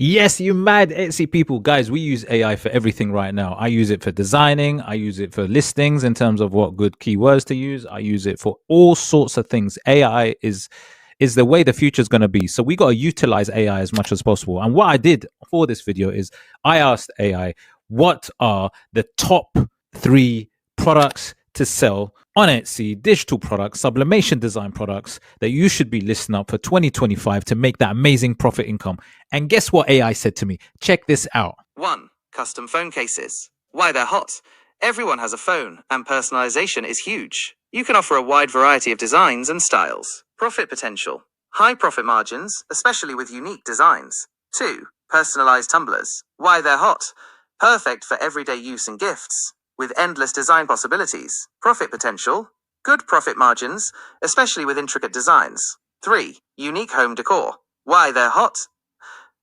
Yes, you mad Etsy people. Guys, we use AI for everything right now. I use it for designing. I use it for listings in terms of what good keywords to use. I use it for all sorts of things. AI is the way the future is going to be. So we got to utilize AI as much as possible. And what I did for this video is I asked AI, what are the top 3 products to sell on Etsy, digital products, sublimation design products that you should be listing up for 2025 to make that amazing profit income? And guess what AI said to me? Check this out. 1. Custom phone cases. Why they're hot. Everyone has a phone, and personalization is huge. You can offer a wide variety of designs and styles. Profit potential. High profit margins, especially with unique designs. 2. Personalized tumblers. Why they're hot. Perfect for everyday use and gifts, with endless design possibilities. Profit potential. Good profit margins, especially with intricate designs. 3. Unique home decor. Why they're hot.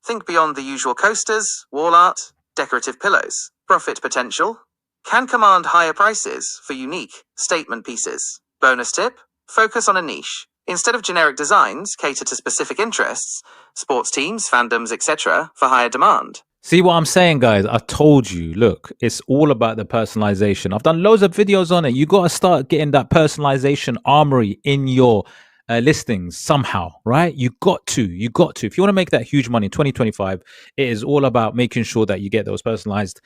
Think beyond the usual coasters, wall art, decorative pillows. Profit potential. Can command higher prices for unique statement pieces. Bonus tip, focus on a niche. Instead of generic designs, cater to specific interests, sports teams, fandoms, etc. for higher demand. See what I'm saying, guys? I told you, look, it's all about the personalization. I've done loads of videos on it. You got to start getting that personalization armory in your listings somehow, right? You got to. If you want to make that huge money in 2025, it is all about making sure that you get those personalized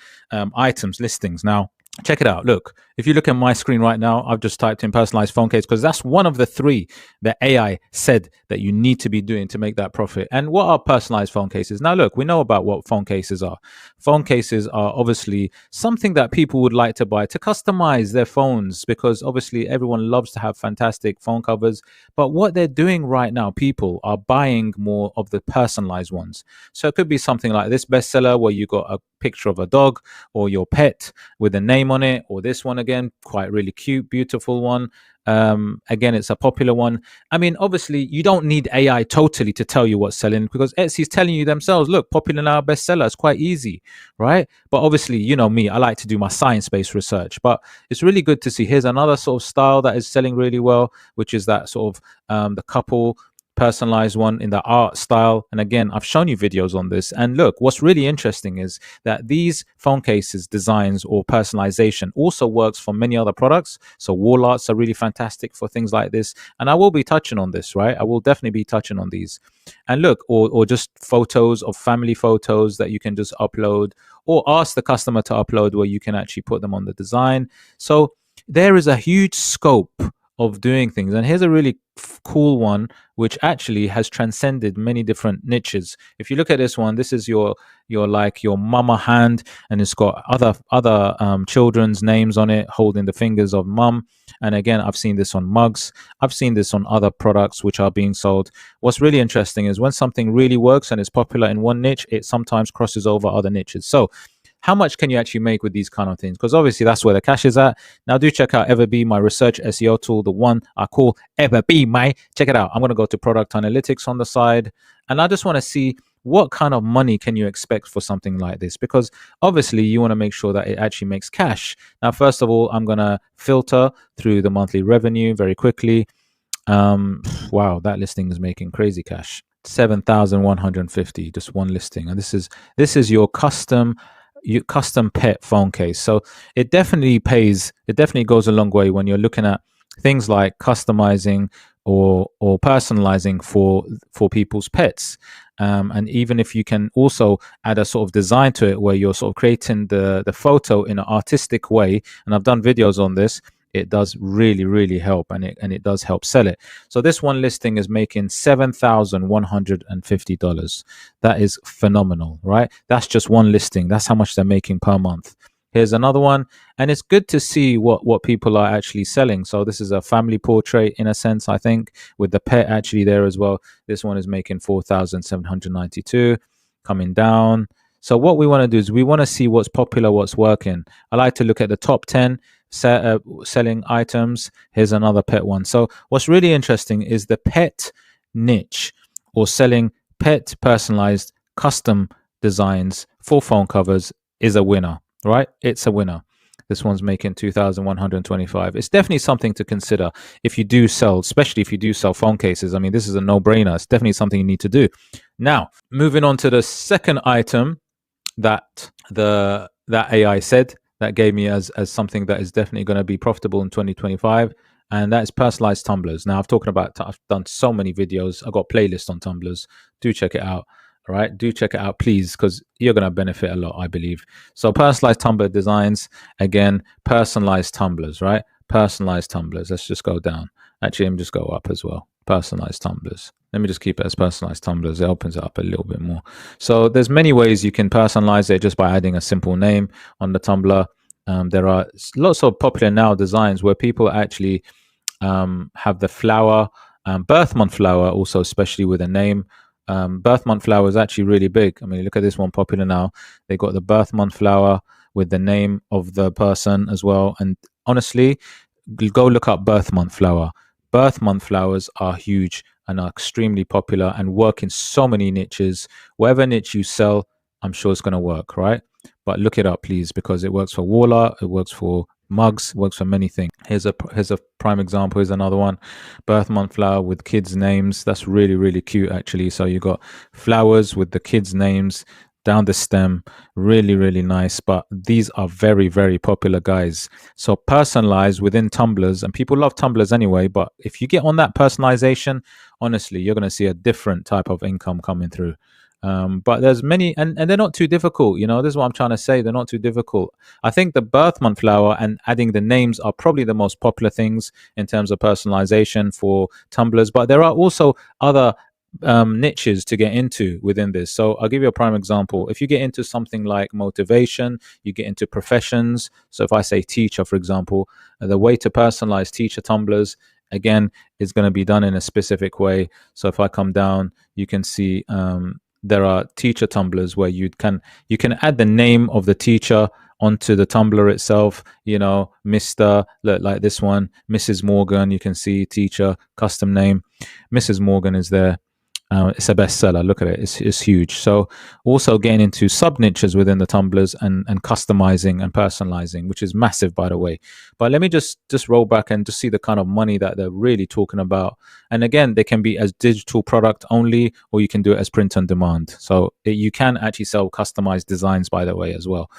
items, listings. Now, check it out. Look, if you look at my screen right now, I've just typed in personalized phone case because that's one of the 3 that AI said that you need to be doing to make that profit. And what are personalized phone cases? Now, look, we know about what phone cases are. Phone cases are obviously something that people would like to buy to customize their phones because obviously everyone loves to have fantastic phone covers. But what they're doing right now, people are buying more of the personalized ones. So it could be something like this bestseller where you got a picture of a dog or your pet with a name on it, or this one again, quite really cute, beautiful one. Again, it's a popular one. I mean, obviously, you don't need AI totally to tell you what's selling because Etsy's telling you themselves, look, popular now, bestseller. It's quite easy, right? But obviously, you know me, I like to do my science-based research. But it's really good to see. Here's another sort of style that is selling really well, which is that sort of the couple personalized one in the art style. And again, I've shown you videos on this. And look, what's really interesting is that these phone cases designs or personalization also works for many other products. So wall arts are really fantastic for things like this. And I will be touching on this, right? I will definitely be touching on these. And look, or just photos of family photos that you can just upload or ask the customer to upload where you can actually put them on the design. So there is a huge scope of doing things. And here's a really cool one, which actually has transcended many different niches. If you look at this one, this is your like your mama hand, and it's got other children's names on it, holding the fingers of mum. And again, I've seen this on mugs. I've seen this on other products which are being sold. What's really interesting is when something really works and is popular in one niche, it sometimes crosses over other niches. So how much can you actually make with these kind of things? Because obviously that's where the cash is at. Now do check out EVERBEE, my research SEO tool, the one I call EVERBEE, mate. Check it out. I'm going to go to product analytics on the side. And I just want to see what kind of money can you expect for something like this? Because obviously you want to make sure that it actually makes cash. Now, first of all, I'm going to filter through the monthly revenue very quickly. Wow, that listing is making crazy cash. 7,150, just one listing. And this is your custom pet phone case. So it definitely pays. It definitely goes a long way when you're looking at things like customizing or personalizing for people's pets. And even if you can also add a sort of design to it where you're sort of creating the photo in an artistic way, and I've done videos on this, it does really help, and it does help sell it. So this one listing is making $7,150. That is phenomenal, right? That's just one listing. That's how much they're making per month. Here's another one, and it's good to see what people are actually selling. So this is a family portrait in a sense, I think, with the pet actually there as well. This one is making 4,792. Coming down. So what we want to do is we want to see what's popular, what's working. I like to look at the top 10 selling items. Here's another pet one. So what's really interesting is the pet niche, or selling pet personalized custom designs for phone covers, is a winner, right? It's a winner. This one's making 2,125. It's definitely something to consider if you do sell, especially if you do sell phone cases. I mean, this is a no-brainer. It's definitely something you need to do. Now, moving on to the second item that that AI said that gave me as something that is definitely going to be profitable in 2025, and that is personalized tumblers. Now, I've done so many videos. I've got playlists on tumblers. Do check it out. All right, do check it out, please, because you're going to benefit a lot, I believe. So, personalized tumbler designs, again, personalized tumblers, right? Personalized tumblers. Let's just go down. Actually, let me just go up as well. Personalized tumblers. Let me just keep it as personalized tumblers. It opens it up a little bit more. So there's many ways you can personalize it just by adding a simple name on the tumbler. There are lots of popular now designs where people actually have the flower, birth month flower, also especially with a name. Birth month flower is actually really big. I mean, look at this one popular now. They got the birth month flower with the name of the person as well. And honestly, go look up birth month flower. Birth month flowers are huge and are extremely popular and work in so many niches. Whatever niche you sell, I'm sure it's going to work, right? But look it up, please, because it works for wall art, it works for mugs, it works for many things. Here's a prime example. Here's another one. Birth month flower with kids' names. That's really, really cute, actually. So you got flowers with the kids' names down the stem. Really, really nice. But these are very, very popular, guys. So personalized within tumblers, and people love tumblers anyway. But if you get on that personalization, honestly, you're going to see a different type of income coming through. But there's many, and they're not too difficult. You know, this is what I'm trying to say. They're not too difficult. I think the birth month flower and adding the names are probably the most popular things in terms of personalization for tumblers. But there are also other niches to get into within this. So I'll give you a prime example. If you get into something like motivation, you get into professions. So if I say teacher, for example, the way to personalize teacher tumblers, again, is going to be done in a specific way. So if I come down, you can see there are teacher tumblers where you can add the name of the teacher onto the tumbler itself. You know, Mr. like this one, Mrs. Morgan. You can see teacher custom name. Mrs. Morgan is there. It's a bestseller. Look at it. It's huge. So also getting into sub niches within the tumblers and customizing and personalizing, which is massive, by the way. But let me just roll back and just see the kind of money that they're really talking about. And again, they can be as digital product only, or you can do it as print on demand. So you can actually sell customized designs, by the way, as well.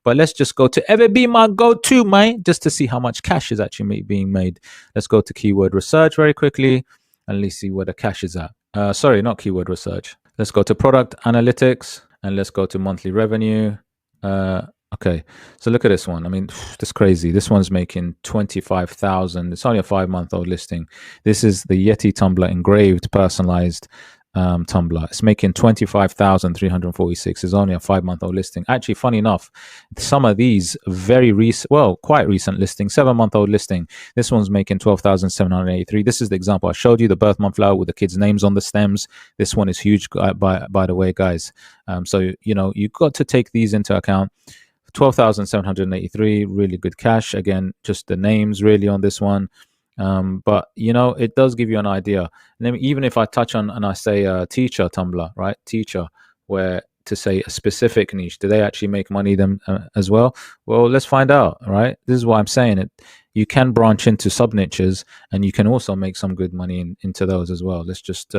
But let's just go to EVERBEE, my go-to, mate, just to see how much cash is actually being made. Let's go to keyword research very quickly and let's see where the cash is at. Sorry, not keyword research. Let's go to product analytics and let's go to monthly revenue. Okay, so look at this one. I mean, that's crazy. This one's making 25,000. It's only a 5-month-old listing. This is the Yeti tumbler, engraved, personalized tumbler. It's making 25,346. It's only a 5-month-old listing. Actually, funny enough, some of these very recent, well, quite recent listings, 7-month-old listing. This one's making 12,783. This is the example I showed you, the birth month flower with the kids' names on the stems. This one is huge, by the way, guys. So you know, you've got to take these into account. 12,783, really good cash. Again, just the names really on this one. But you know, it does give you an idea. And even if I touch on and I say teacher tumbler, right? Teacher, where to say a specific niche, do they actually make money them as well? Well, let's find out, right? This is why I'm saying it. You can branch into sub niches and you can also make some good money into those as well. Let's just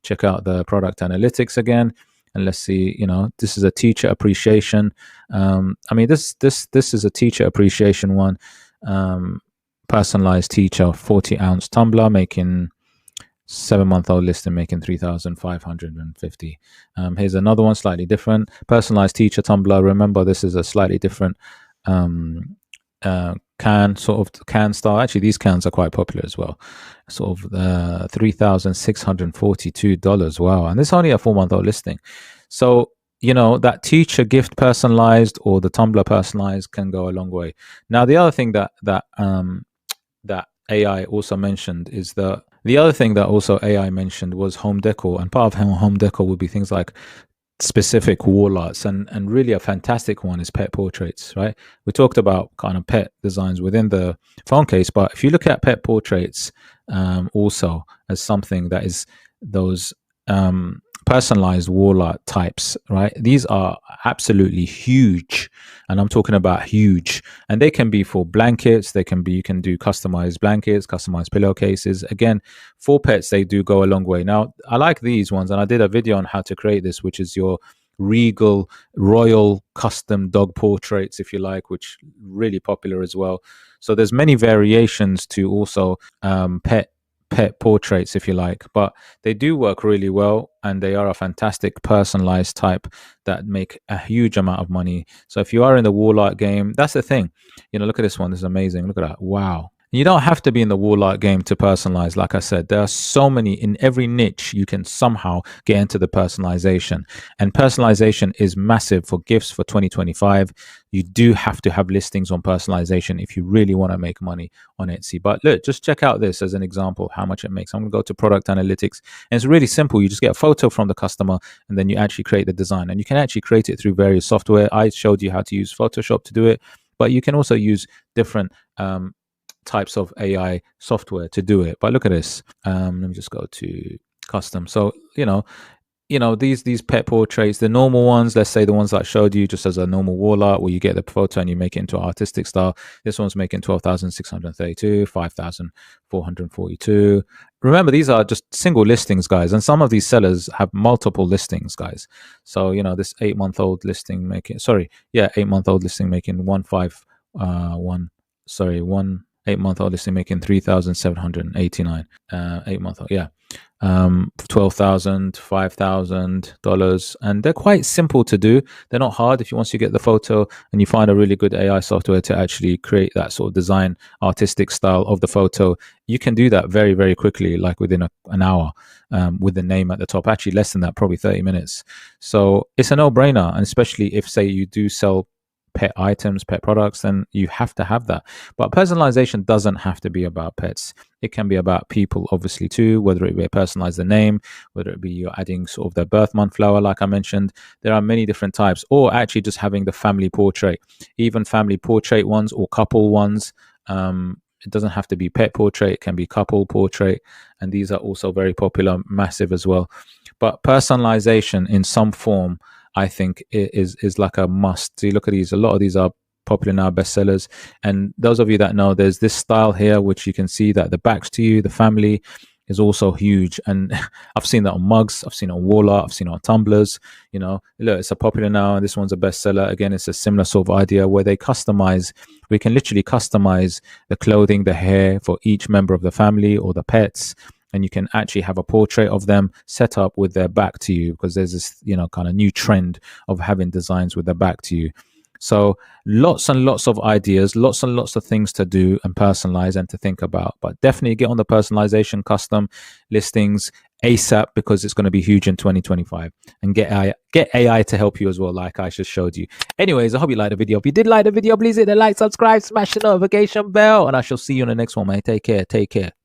check out the product analytics again. And let's see, you know, this is a teacher appreciation. I mean, this is a teacher appreciation one. Personalized teacher 40-ounce tumbler, making 7-month-old listing, making 3,550. Here's another one, slightly different. Personalized teacher tumbler. Remember, this is a slightly different can style. Actually, these cans are quite popular as well. Sort of $3,642. Wow, and this is only a 4-month-old listing. So you know, that teacher gift personalized or the tumbler personalized can go a long way. Now, the other thing that AI also mentioned is the other thing that also AI mentioned was home decor, and part of home decor would be things like specific wall arts, and really a fantastic one is pet portraits, right? We talked about kind of pet designs within the phone case, but if you look at pet portraits also as something that is those personalized wall art types, right? These are absolutely huge, and I'm talking about huge. And they can be for blankets. They can be, you can do customized blankets, customized pillowcases. Again, for pets, they do go a long way. Now, I like these ones, and I did a video on how to create this, which is your regal royal custom dog portraits, if you like, which really popular as well. So there's many variations to also pet portraits, if you like, but they do work really well, and they are a fantastic personalized type that make a huge amount of money. So if you are in the wall art game, that's the thing. Look at this one. This is amazing. Look at that. Wow. You don't have to be in the wall art game to personalize. Like I said, there are so many in every niche. You can somehow get into the personalization, and personalization is massive for gifts for 2025. You do have to have listings on personalization if you really want to make money on Etsy. But look, just check out this as an example of how much it makes. I'm going to go to product analytics, and it's really simple. You just get a photo from the customer, and then you actually create the design, and you can actually create it through various software. I showed you how to use Photoshop to do it, but you can also use different types of AI software to do it. But look at this. Let me just go to custom. So these pet portraits, the normal ones, let's say the ones that I showed you just as a normal wall art, where you get the photo and you make it into artistic style. This one's making 12,632, 5,442. Remember, these are just single listings, guys, and some of these sellers have multiple listings, guys. So this 8-month-old listing making 8-month-old listing making 8-month-old listing making 3,789. 8-month-old, $12,000, $5,000, and they're quite simple to do. They're not hard. Once you get the photo and you find a really good AI software to actually create that sort of design, artistic style of the photo, you can do that very, very quickly, like within an hour, with the name at the top. Actually, less than that, probably 30 minutes. So it's a no-brainer, and especially if, say, you do sell pet items, pet products, then you have to have that. But personalization doesn't have to be about pets. It can be about people, obviously, too, whether it be personalize the name, whether it be you're adding sort of their birth month flower, like I mentioned. There are many different types, or actually just having the family portrait, even family portrait ones or couple ones. It doesn't have to be pet portrait, it can be couple portrait, and these are also very popular, massive as well. But personalization in some form, I think, is like a must. So you look at these, a lot of these are popular now, bestsellers. And those of you that know, there's this style here, which you can see that the backs to you, the family, is also huge. And I've seen that on mugs, I've seen it on wall art, I've seen it on tumblers. Look, it's a popular now, and this one's a bestseller. Again, it's a similar sort of idea where we can literally customize the clothing, the hair for each member of the family or the pets. And you can actually have a portrait of them set up with their back to you, because there's this, kind of new trend of having designs with their back to you. So lots and lots of ideas, lots and lots of things to do and personalize and to think about. But definitely get on the personalization custom listings ASAP, because it's going to be huge in 2025. And get AI to help you as well, like I just showed you. Anyways, I hope you liked the video. If you did like the video, please hit the like, subscribe, smash the notification bell, and I shall see you on the next one, mate. Take care.